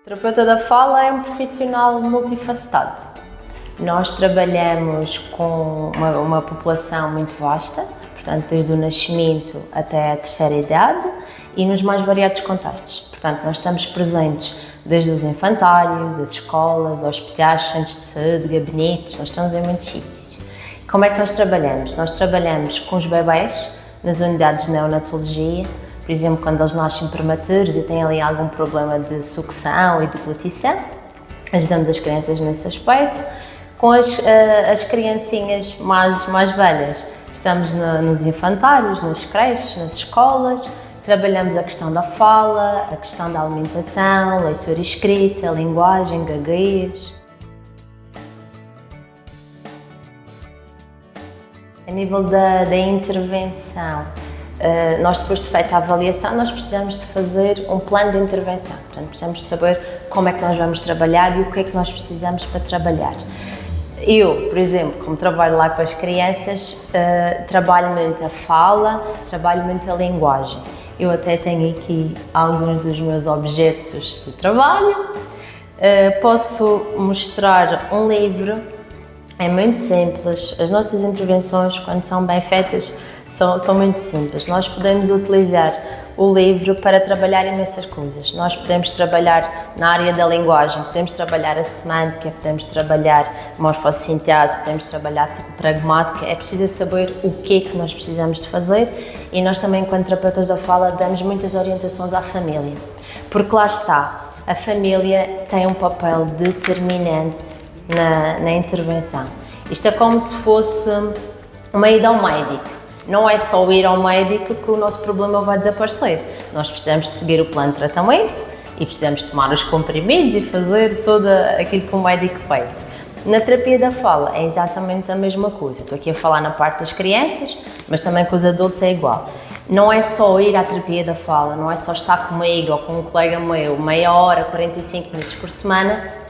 O terapeuta da fala é um profissional multifacetado. Nós trabalhamos com uma população muito vasta, portanto, desde o nascimento até a terceira idade e nos mais variados contextos. Portanto, nós estamos presentes desde os infantários, as escolas, hospitais, centros de saúde, gabinetes, nós estamos em muitos sítios. Como é que nós trabalhamos? Nós trabalhamos com os bebés nas unidades de neonatologia, por exemplo, quando eles nascem prematuros e têm ali algum problema de sucção e de deglutição, ajudamos as crianças nesse aspecto. Com as criancinhas mais velhas, estamos nos infantários, nas creches, nas escolas, trabalhamos a questão da fala, a questão da alimentação, leitura e escrita, linguagem, gaguez. A nível da intervenção, nós depois de feita a avaliação, nós precisamos de fazer um plano de intervenção. Portanto, precisamos de saber como é que nós vamos trabalhar e o que é que nós precisamos para trabalhar. Eu, por exemplo, como trabalho lá com as crianças, trabalho muito a fala, trabalho muito a linguagem. Eu até tenho aqui alguns dos meus objetos de trabalho. Posso mostrar um livro, é muito simples. As nossas intervenções, quando são bem feitas, são muito simples. Nós podemos utilizar o livro para trabalhar imensas coisas. Nós podemos trabalhar na área da linguagem, podemos trabalhar a semântica, podemos trabalhar morfossintese, podemos trabalhar pragmática. É preciso saber o que é que nós precisamos de fazer e nós também, enquanto terapeutas da fala, damos muitas orientações à família. Porque lá está, a família tem um papel determinante na intervenção. Isto é como se fosse uma ida ao médico. Não é só ir ao médico que o nosso problema vai desaparecer. Nós precisamos de seguir o plano de tratamento e precisamos tomar os comprimidos e fazer tudo aquilo que o médico pede. Na terapia da fala é exatamente a mesma coisa. Estou aqui a falar na parte das crianças, mas também com os adultos é igual. Não é só ir à terapia da fala, não é só estar comigo ou com um colega meu meia hora, 45 minutos por semana,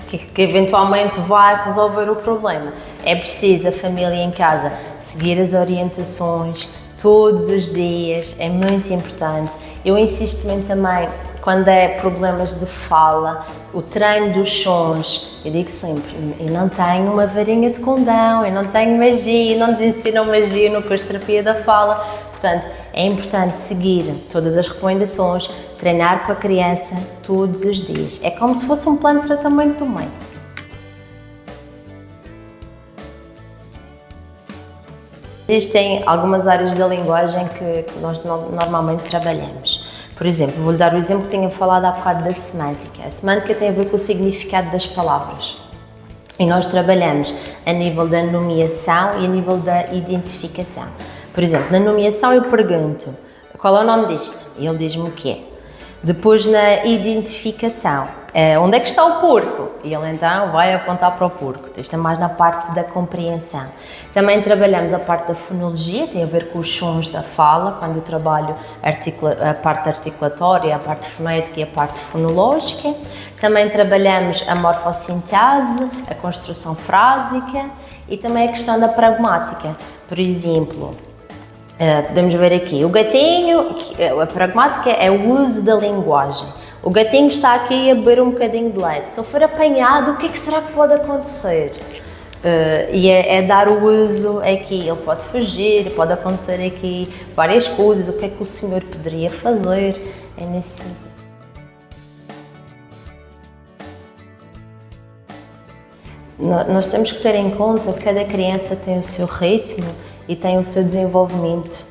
que eventualmente vai resolver o problema. É preciso a família em casa seguir as orientações todos os dias, é muito importante. Eu insisto muito também, quando é problemas de fala, o treino dos sons, eu digo sempre, eu não tenho uma varinha de condão, eu não tenho magia, não nos ensinam magia no curso de terapia da fala, portanto, é importante seguir todas as recomendações, treinar com a criança todos os dias. É como se fosse um plano de tratamento do médico. Existem algumas áreas da linguagem que nós normalmente trabalhamos. Por exemplo, vou-lhe dar o exemplo que tinha falado há bocado da semântica. A semântica tem a ver com o significado das palavras. E nós trabalhamos a nível da nomeação e a nível da identificação. Por exemplo, na nomeação eu pergunto, qual é o nome disto? E ele diz-me o que é. Depois, na identificação, onde é que está o porco? E ele então vai apontar para o porco. Isto é mais na parte da compreensão. Também trabalhamos a parte da fonologia, tem a ver com os sons da fala, quando eu trabalho a parte articulatória, a parte fonética e a parte fonológica. Também trabalhamos a morfossintese, a construção frásica e também a questão da pragmática. Por exemplo, podemos ver aqui, o gatinho, a pragmática é o uso da linguagem. O gatinho está aqui a beber um bocadinho de leite. Se ele for apanhado, o que é que será que pode acontecer? E é dar o uso aqui. Ele pode fugir, pode acontecer aqui várias coisas. O que é que o senhor poderia fazer? É nesse sentido. Nós temos que ter em conta que cada criança tem o seu ritmo e tem o seu desenvolvimento,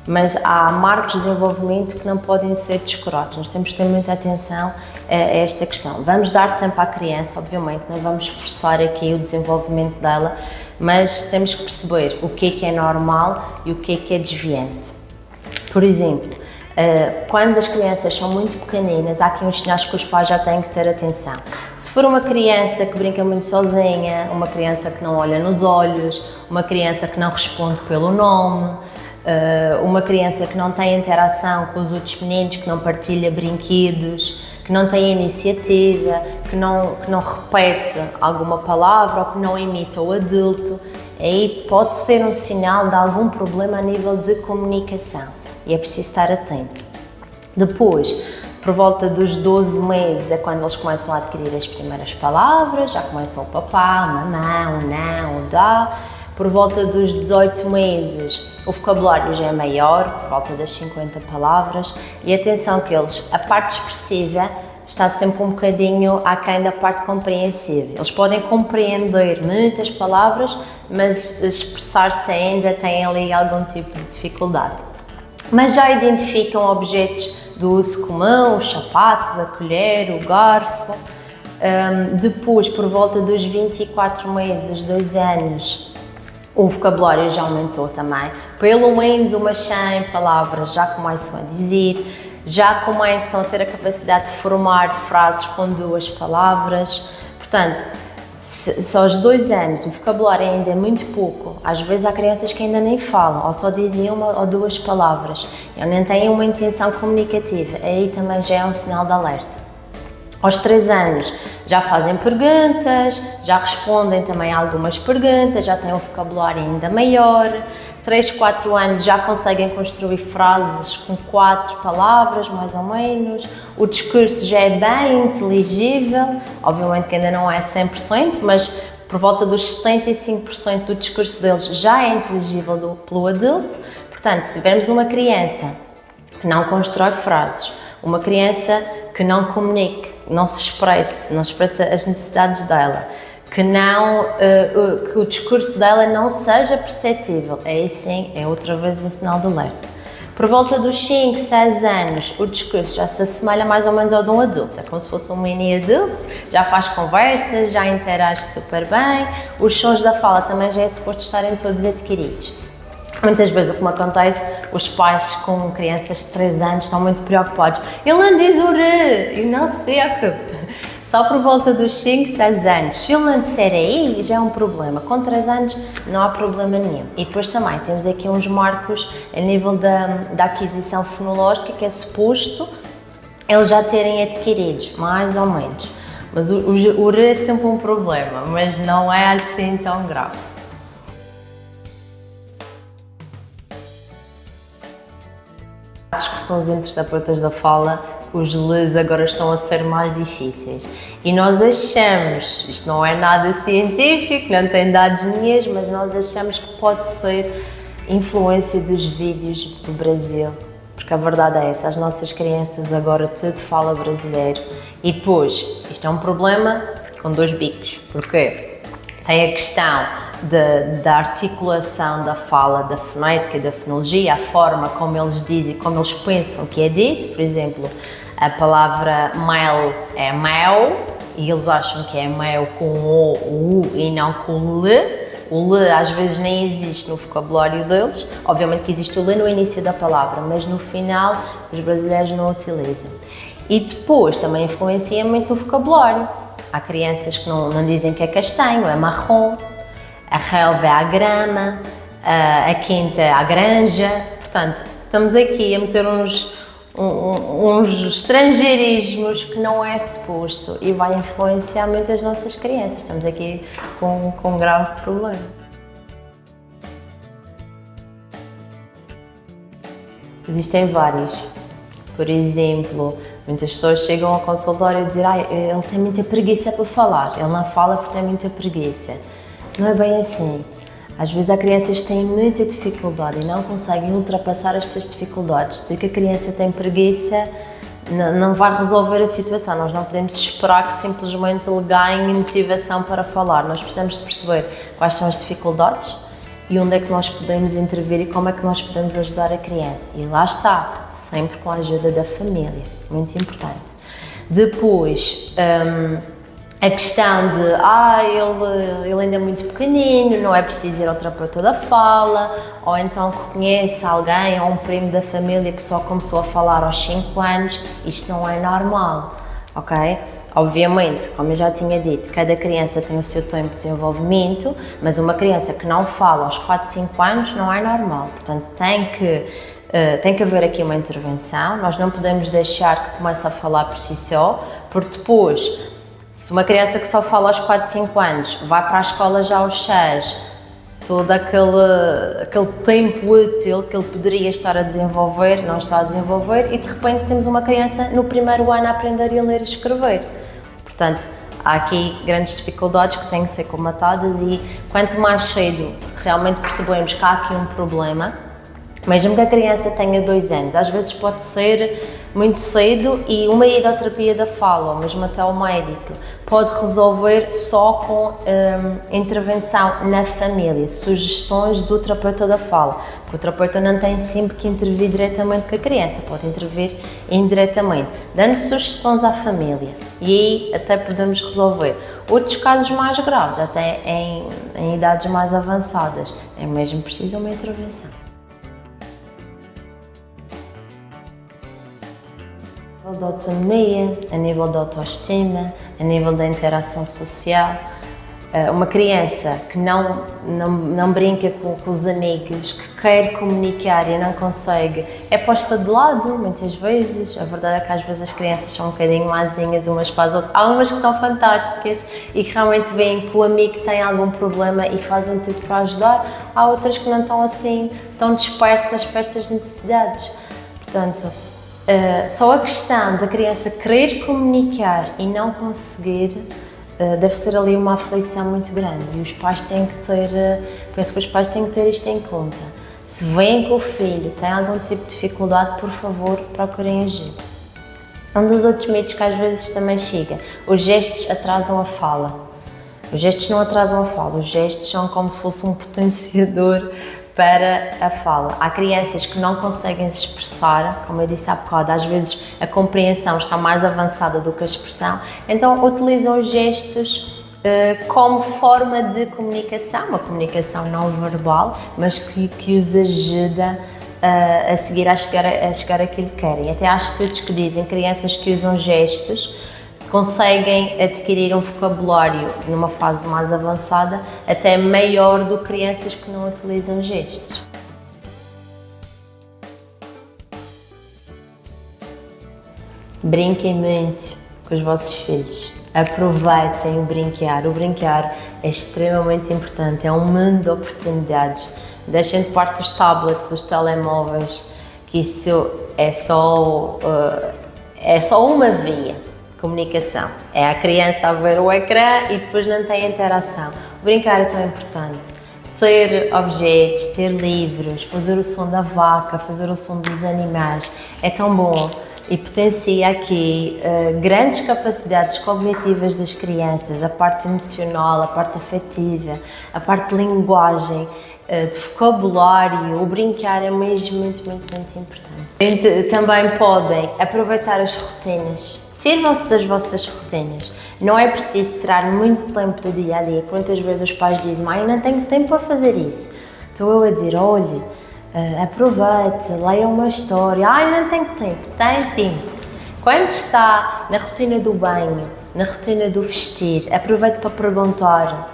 mas há marcos de desenvolvimento que não podem ser descurados. Nós temos que ter muita atenção a esta questão. Vamos dar tempo à criança, obviamente, não vamos forçar aqui o desenvolvimento dela, mas temos que perceber o que é normal e o que é desviante. Por exemplo, quando as crianças são muito pequeninas, há aqui uns sinais que os pais já têm que ter atenção. Se for uma criança que brinca muito sozinha, uma criança que não olha nos olhos, uma criança que não responde pelo nome, uma criança que não tem interação com os outros meninos, que não partilha brinquedos, que não tem iniciativa, que não repete alguma palavra ou que não imita o adulto, aí pode ser um sinal de algum problema a nível de comunicação e é preciso estar atento. Depois, Por volta dos 12 meses é quando eles começam a adquirir as primeiras palavras, já começam o papá, o mamão, o não, o dá. Por volta dos 18 meses o vocabulário já é maior, por volta das 50 palavras. E atenção que a parte expressiva está sempre um bocadinho aquém da parte compreensiva. Eles podem compreender muitas palavras, mas expressar-se ainda tem ali algum tipo de dificuldade. Mas já identificam objetos do uso comum, os sapatos, a colher, o garfo. Depois, por volta dos 24 meses, 2 anos, o vocabulário já aumentou também. Pelo menos umas 100 palavras já começam a dizer, já começam a ter a capacidade de formar frases com 2 palavras. Portanto, se aos 2 anos o vocabulário ainda é muito pouco, às vezes há crianças que ainda nem falam, ou só dizem 1 ou 2 palavras, ou nem têm uma intenção comunicativa, aí também já é um sinal de alerta. Aos 3 anos já fazem perguntas, já respondem também a algumas perguntas, já têm um vocabulário ainda maior. 3, 4 anos já conseguem construir frases com 4 palavras, mais ou menos. O discurso já é bem inteligível, obviamente que ainda não é 100%, mas por volta dos 75% do discurso deles já é inteligível pelo adulto. Portanto, se tivermos uma criança que não constrói frases, uma criança que não comunique, não se expresse, não expressa as necessidades dela, que o discurso dela não seja perceptível, aí sim é outra vez um sinal de alerta. Por volta dos 5, 6 anos, o discurso já se assemelha mais ou menos ao de um adulto, é como se fosse um mini adulto, já faz conversas, já interage super bem, os sons da fala também já é suposto estarem todos adquiridos. Muitas vezes o que me acontece, os pais com crianças de 3 anos estão muito preocupados. Ele não diz o R e não se preocupe. Só por volta dos 5, 6 anos, se ele não disser aí, já é um problema. Com 3 anos não há problema nenhum. E depois também temos aqui uns marcos a nível da aquisição fonológica, que é suposto eles já terem adquiridos, mais ou menos. Mas o R é sempre um problema, mas não é assim tão grave. Discussões entre terapeutas da fala, os Ls agora estão a ser mais difíceis e nós achamos, isto não é nada científico, não tem dados nenhum, mas nós achamos que pode ser influência dos vídeos do Brasil, porque a verdade é essa, as nossas crianças agora tudo fala brasileiro e depois, isto é um problema com 2 bicos, porque tem a questão da articulação da fala, da fonética, da fonologia, a forma como eles dizem, como eles pensam que é dito. Por exemplo, a palavra mel é mel e eles acham que é mel com o, U e não com o L. O L às vezes nem existe no vocabulário deles. Obviamente que existe o L no início da palavra, mas no final os brasileiros não o utilizam. E depois também influencia muito o vocabulário. Há crianças que não dizem que é castanho, é marrom. A relva é a grama, a quinta é a granja, portanto, estamos aqui a meter uns estrangeirismos que não é suposto e vai influenciar muito as nossas crianças, estamos aqui com um grave problema. Existem vários, por exemplo, muitas pessoas chegam ao consultório e dizem ele tem muita preguiça para falar, ele não fala porque tem muita preguiça. Não é bem assim. Às vezes há crianças que têm muita dificuldade e não conseguem ultrapassar estas dificuldades. Dizer que a criança tem preguiça não vai resolver a situação. Nós não podemos esperar que simplesmente ele ganhe motivação para falar. Nós precisamos de perceber quais são as dificuldades e onde é que nós podemos intervir e como é que nós podemos ajudar a criança. E lá está, sempre com a ajuda da família. Muito importante. Depois, a questão de, ele ainda é muito pequenino, não é preciso ir ao terapeuta da fala, ou então que conhece alguém ou um primo da família que só começou a falar aos 5 anos, isto não é normal, ok? Obviamente, como eu já tinha dito, cada criança tem o seu tempo de desenvolvimento, mas uma criança que não fala aos 4, 5 anos não é normal, portanto tem que haver aqui uma intervenção, nós não podemos deixar que comece a falar por si só, porque depois, se uma criança que só fala aos 4, 5 anos vai para a escola já aos 6, todo aquele tempo útil que ele poderia estar a desenvolver, não está a desenvolver, e de repente temos uma criança no primeiro ano a aprender a ler e escrever. Portanto, há aqui grandes dificuldades que têm que ser comatadas e quanto mais cedo realmente percebemos que há aqui um problema, mesmo que a criança tenha 2 anos, às vezes pode ser muito cedo e uma ida à terapia da fala, ou mesmo até ao médico, pode resolver só com intervenção na família, sugestões do terapeuta da fala, porque o terapeuta não tem sempre que intervir diretamente com a criança, pode intervir indiretamente, dando sugestões à família e aí até podemos resolver. Outros casos mais graves, até em idades mais avançadas, é mesmo preciso uma intervenção. A nível da autonomia, a nível da autoestima, a nível da interação social. Uma criança que não brinca com os amigos, que quer comunicar e não consegue, é posta de lado muitas vezes. A verdade é que às vezes as crianças são um bocadinho mazinhas umas para as outras. Há umas que são fantásticas e que realmente veem que o amigo tem algum problema e fazem tudo para ajudar. Há outras que não estão assim tão despertas para estas necessidades. Portanto, só a questão da criança querer comunicar e não conseguir deve ser ali uma aflição muito grande e os pais têm que ter, penso que os pais têm que ter isto em conta. Se veem que o filho tem algum tipo de dificuldade, por favor, procurem agir. Um dos outros mitos que às vezes também chega, os gestos atrasam a fala. Os gestos não atrasam a fala, os gestos são como se fosse um potenciador para a fala. Há crianças que não conseguem se expressar, como eu disse há bocado, às vezes a compreensão está mais avançada do que a expressão, então utilizam os gestos como forma de comunicação, uma comunicação não verbal, mas que os ajuda a seguir a chegar àquilo que querem. Até há estudos que dizem que crianças que usam gestos conseguem adquirir um vocabulário numa fase mais avançada até maior do que crianças que não utilizam gestos. Brinquem muito com os vossos filhos. Aproveitem o brincar. O brincar é extremamente importante, é um mundo de oportunidades. Deixem de parte os tablets, os telemóveis, que isso é só uma via. Comunicação. É a criança a ver o ecrã e depois não tem interação. O brincar é tão importante. Ter objetos, ter livros, fazer o som da vaca, fazer o som dos animais é tão bom e potencia aqui grandes capacidades cognitivas das crianças, a parte emocional, a parte afetiva, a parte de linguagem, de vocabulário. O brincar é mesmo muito importante. Também podem aproveitar as rotinas. Sirvam-se das vossas rotinas. Não é preciso tirar muito tempo do dia a dia. Quantas vezes os pais dizem, eu não tenho tempo para fazer isso. Estou eu a dizer, olhe, aproveite, leia uma história. Não tenho tempo. Tem tempo. Quando está na rotina do banho, na rotina do vestir, aproveite para perguntar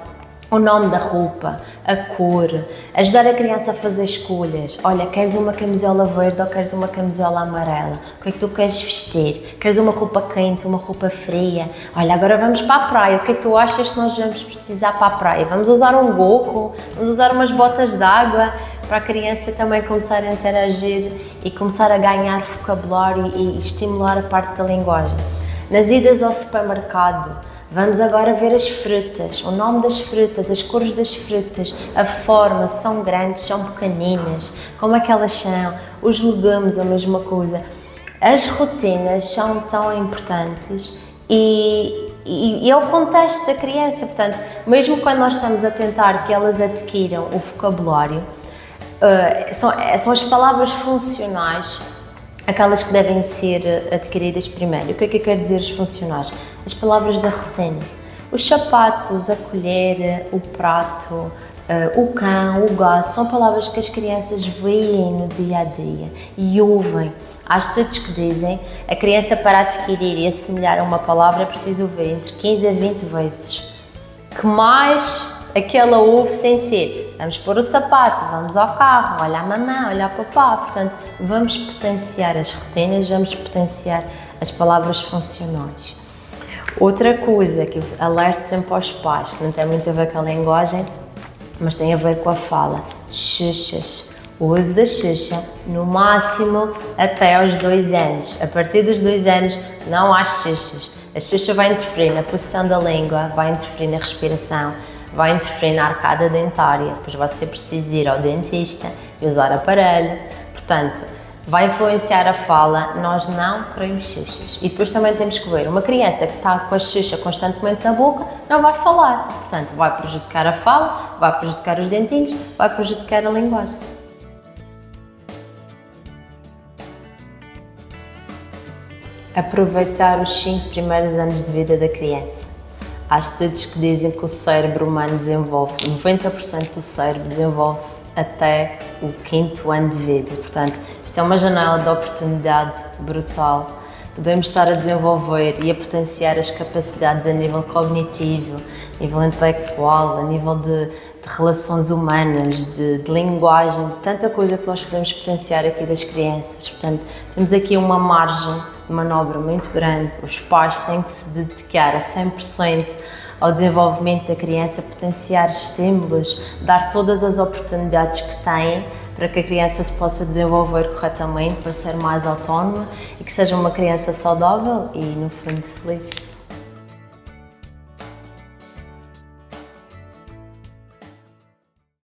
o nome da roupa, a cor, ajudar a criança a fazer escolhas. Olha, queres uma camisola verde ou queres uma camisola amarela? O que é que tu queres vestir? Queres uma roupa quente, uma roupa fria? Olha, agora vamos para a praia. O que é que tu achas que nós vamos precisar para a praia? Vamos usar um gorro? Vamos usar umas botas de água? Para a criança também começar a interagir e começar a ganhar vocabulário e estimular a parte da linguagem. Nas idas ao supermercado, vamos agora ver as frutas, o nome das frutas, as cores das frutas, a forma, se são grandes, são pequeninas, como é que elas são, os legumes, a mesma coisa. As rotinas são tão importantes e é o contexto da criança, portanto, mesmo quando nós estamos a tentar que elas adquiram o vocabulário, são as palavras funcionais aquelas que devem ser adquiridas primeiro. O que é que eu quero dizer os funcionais? As palavras da rotina. Os sapatos, a colher, o prato, o cão, o gato, são palavras que as crianças veem no dia a dia e ouvem. Há estudos que dizem que a criança para adquirir e assimilar uma palavra é preciso ouvir entre 15 a 20 vezes. Que mais aquela ouve sem ser, vamos pôr o sapato, vamos ao carro, olha a mamãe, olha a papá. Portanto, vamos potenciar as rotinas, vamos potenciar as palavras funcionais. Outra coisa que eu alerto sempre aos pais, que não tem muito a ver com a linguagem, mas tem a ver com a fala. Xuxas. O uso da Xuxa, no máximo até aos 2 anos. A partir dos 2 anos, não há Xuxas. A Xuxa vai interferir na posição da língua, vai interferir na respiração, vai interferir na arcada dentária, depois vai ser preciso ir ao dentista e usar aparelho. Portanto, vai influenciar a fala, nós não queremos Xuxas. E depois também temos que ver, uma criança que está com a Xuxa constantemente na boca, não vai falar. Portanto, vai prejudicar a fala, vai prejudicar os dentinhos, vai prejudicar a linguagem. Aproveitar os 5 primeiros anos de vida da criança. Há estudos que dizem que o cérebro humano desenvolve, 90% do cérebro desenvolve-se até o 5º ano de vida. Portanto, isto é uma janela de oportunidade brutal. Podemos estar a desenvolver e a potenciar as capacidades a nível cognitivo, a nível intelectual, a nível de relações humanas, de linguagem, de tanta coisa que nós podemos potenciar aqui das crianças. Portanto, temos aqui uma margem de manobra muito grande. Os pais têm que se dedicar a 100% ao desenvolvimento da criança, potenciar estímulos, dar todas as oportunidades que têm para que a criança se possa desenvolver corretamente, para ser mais autónoma e que seja uma criança saudável e, no fundo, feliz.